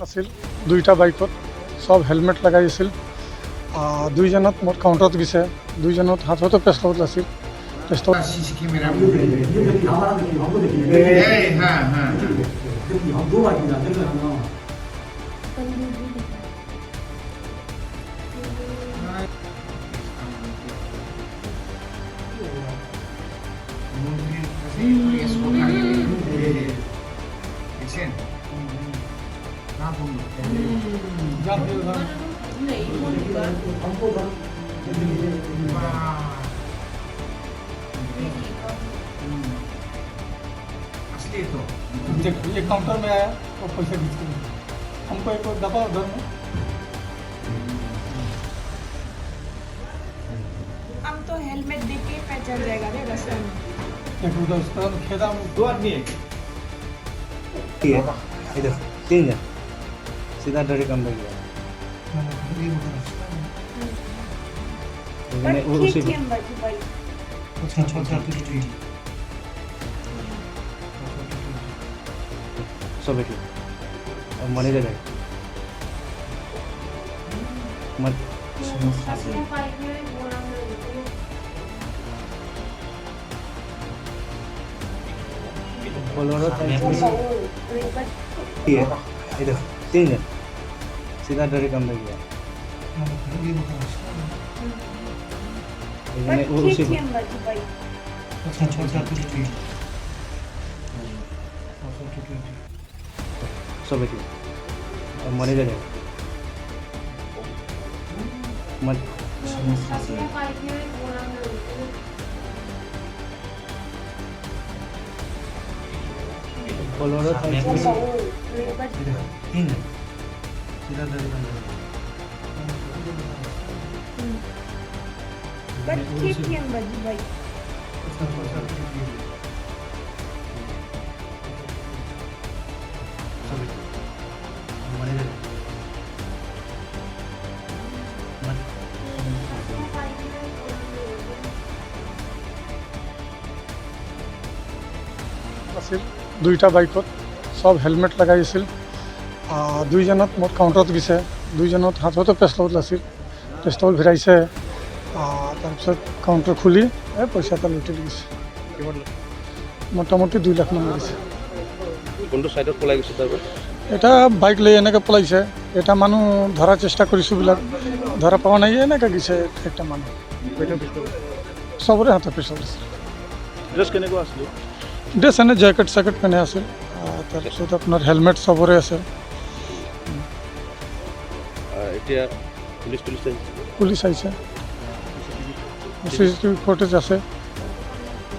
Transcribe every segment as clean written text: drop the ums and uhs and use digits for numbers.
আছিল দুইটা বাইকত সব হেলমেট লগাই আছিল দুইজনত মোৰ কাউণ্টাৰত গৈছে দুইজনত হাততো পেষ্টল আছিল পেষ্টল सीसी कैमरा में हाँ हाँ असली तो ये काउंटर में आया और पैसा खींच के हमको एक दफा उधर में हम तो हेलमेट देख के पहचान जाएगा रे रास्ते में एक उधर उसका खेदा में दो आदमी है इधर तीन जन सीधा डरे कम लग गया पर वो ठीक उसी थी हम बाजू भाई सब बैठिए और मनी दे मत बोलोरो इधर तीन जन सीधा डरे कम लग गया पर वो ठीक उसी थी हम बाजू भाई सब बैठिए और मनी दे मत बोलोरो तीन जन सीधा डरे कम लग गया पर ठीक थी हम बाजू भाई আছিল দুইটা বাইকত সব হেলমেট লগাই আছিল দুইজনত মোৰ কাউণ্টাৰত গৈছে দুইজনত হাততো পেষ্টল আছিল পেষ্টল ভিৰাইছে তাৰপিছত কাউণ্টাৰ খুলি পইচা এটা লুটি গৈছে মোটামুটি 2 লাখ মান লাগিছে কোনটো সাইডত পলাই গৈছে তাৰ এটা বাইক লৈ এনেকৈ পলাইছে এটা মানুহ ধৰাৰ চেষ্টা কৰিছোঁ বিলাক ধৰা পোৱা নাই এনেকৈ গৈছে একটা মানুহ চবৰে হাতত পেষ্টল আছে ড্ৰেছ কেনেকুৱা আছিল ড্ৰেছ এনে জেকেট চেকেট পিন্ধি আছিল তাৰপিছত আপোনাৰ হেলমেট চবৰে আছে এতিয়া পুলিচ পুলিচ আহিছে চিচিটিভি ফুটেজ আছে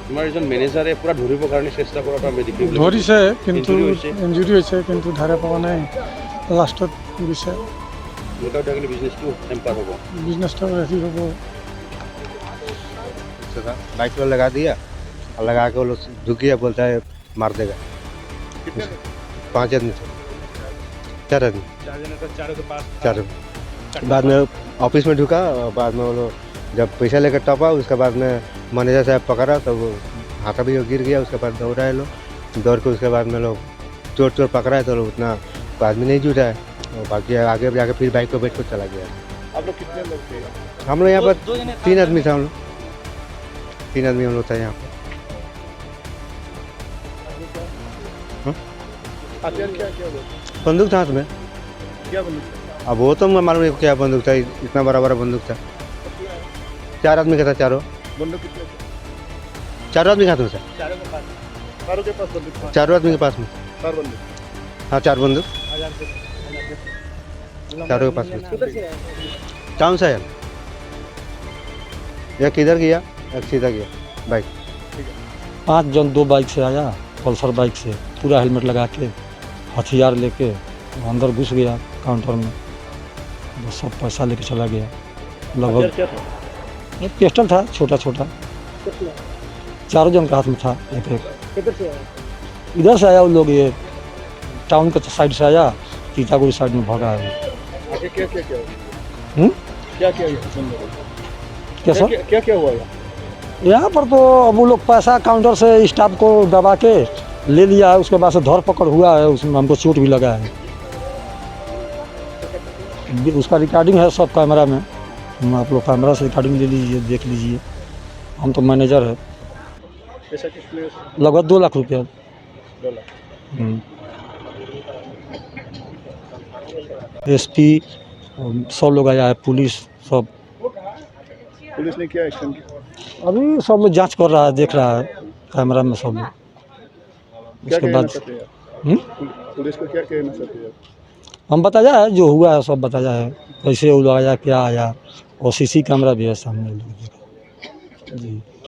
তোমাৰ এজন মেনেজাৰে পুৰা ধৰিবৰ কাৰণে চেষ্টা কৰাটো আমি দেখিলোঁ ধৰিছে কিন্তু Injury হৈছে। ইঞ্জুৰি হৈছে কিন্তু ধৰা পোৱা নাই লাষ্টত গৈছে মোটামুটি থাকিলে বিজনেছটো হেম্পাৰ হ'ব বিজনেছটো হেৰি হ'ব बाइक पर लगा दिया और लगा के वो लोग झुक गया बोलता है मार देगा 5 आदमी थे 4 आदमी चार बाद में ऑफिस में ढुका और बाद में वो लोग जब पैसा लेकर टपा उसके बाद में मैनेजर साहब पकड़ा तो वो हाथा भी गिर गया उसके बाद दौड़ा है लोग दौड़ के उसके बाद में लोग चोर चोर पकड़ा है तो लोग उतना आदमी नहीं जुटा है और बाकी आगे जाके फिर बाइक पर बैठ कर चला गया आप लोग कितने लोग थे हम लोग यहाँ पर 3 आदमी थे हम लोग 3 आदमी हम लोग थे यहाँ पर हथियार क्या क्या हुआ बंदूक था हाथ में क्या बंदूक अब वो तो मैं मालूम नहीं क्या बंदूक था इतना बड़ा बड़ा बंदूक था 4 आदमी का था चारों बंदूक कितने थे आदमी का हाथ में था चारों के पास बंदूक था 4 आदमी के पास में 4 बंदूक हाँ 4 बंदूक चारों के पास में टाउन से है एक इधर गया एक सीधा गया बाइक 5 जन 2 बाइक से आया पल्सर बाइक से पूरा हेलमेट लगा के हथियार लेके अंदर घुस गया काउंटर में बस सब पैसा लेके चला गया लगभग क्या था एक पिस्टल था छोटा छोटा चारों जन के हाथ में था एक एक किधर से आया इधर से आया वो लोग ये टाउन के साइड से आया सीतागुड़ी साइड में भागा है आगे क्या क्या क्या हम्म? क्या क्या क्या सर क्या क्या हुआ यहाँ पर तो अब वो लोग पैसा काउंटर से स्टाफ को दबा के ले लिया है उसके बाद से धर पकड़ हुआ है उसमें हमको चोट भी लगा है उसका रिकॉर्डिंग है सब कैमरा में। आप लोग कैमरा से रिकॉर्डिंग ले लीजिए, देख लीजिए। हम तो मैनेजर है। पैसा किस लिए? लगभग 2 लाख रुपया। 2 लाख। एसपी सब लोग आया है, पुलिस सब। पुलिस ने क्या एक्शन किया? अभी सब लोग जांच कर रहा है, देख रहा है कैमरा में सब लोग। क्या उसके कहना बाद चाहते हैं आप? पुलिस को क्या कहना चाहते हैं आप? हम बताया है, जो हुआ है सब बताया है, कैसे वो आया, क्या आया, और सीसी कैमरा भी है सामने लोग जी।